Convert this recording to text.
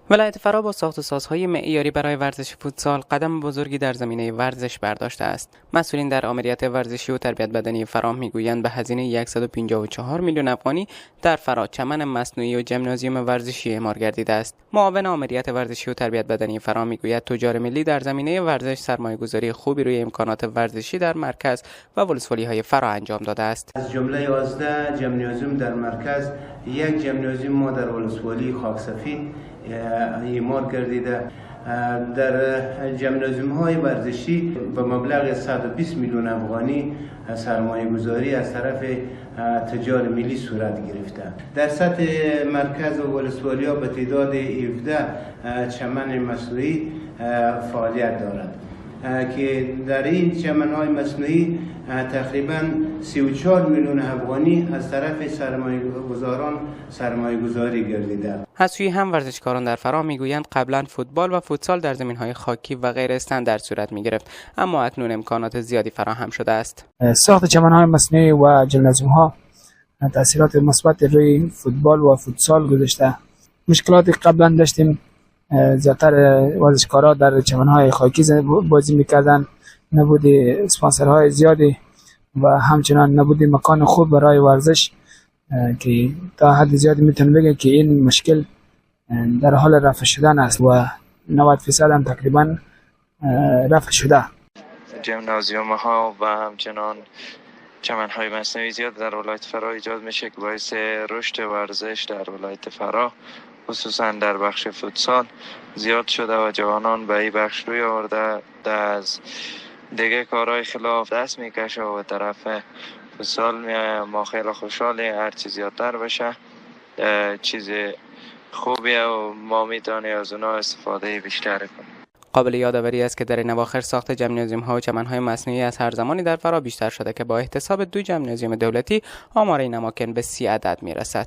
ولایت فرا با ساخت و سازهای معیاری برای ورزش فوتسال قدم بزرگی در زمینه ورزش برداشته است. مسئولین در آمریت ورزشی و تربیت بدنی فرا میگویند به هزینه 154 میلیون افغانی در فرا چمن مصنوعی و ژیمنازیوم ورزشی اعمار گردیده است. معاون آمریت ورزشی و تربیت بدنی فرا میگوید تجار ملی در زمینه ورزش سرمایه‌گذاری خوبی روی امکانات ورزشی در مرکز و ولسوالی‌های فرا انجام داده است. از جمله 11 ژیمنازیوم در مرکز، یک ژیمنازیوم ما در ولسوالی خاکسفید اعمار گردیده. در ژیمنازیوم های ورزشی به مبلغ 120 میلیون افغانی سرمایه گذاری از طرف تجار ملی صورت گرفته. در سطح مرکز و ولسوالی‌ها به تعداد 17 چمن مصنوعی فعالیت دارد که در این چمن‌های مصنوعی تقریباً 34 میلیون افغانی از طرف سرمایه‌گذاران سرمایه‌گذاری گردیده. از سوی هم ورزشکاران در فرا میگویند قبلا فوتبال و فوتسال در زمین‌های خاکی و غیر استاندارد صورت می‌گرفت، اما اکنون امکانات زیادی فراهم شده است. ساخت چمن‌های مصنوعی و ژیمنازیوم‌ها تأثیرات مثبت روی فوتبال و فوتسال گذاشته. مشکلاتی قبلا داشتیم، زیادتر ورزشکارا در چمن‌های خاکی بازی می‌کردند، نبود اسپانسرهای زیادی و همچنان نبود مکان خوب برای ورزش که تا حد زیادی میتونه بگه که این مشکل در حال رفع شدن است و 90% هم تقریبا رفع شده. ژیمنازیوم‌ها و همچنان چمن‌های مصنوعی زیاد در ولایت فرا ایجاد میشه که باعث رشد ورزش در ولایت فرا خصوصا در بخش فوتسال زیاد شده و جوانان به این بخش روی آورده از دیگه کارهای خلاف دست میکشه و طرف فوتسال ما خیلی خوشحالیم هر چیز زیادتر بشه، چیز خوبیه و ما میتونیم از اونا استفاده بیشتر کنیم. قابل یادآوری است که در این اواخر ساخت ژیمنازیوم‌ها و چمن‌های مصنوعی از هر زمانی در فرا بیشتر شده که با احتساب 2 ژیمنازیوم دولتی آمار این اماکن به 30 عدد میرسد.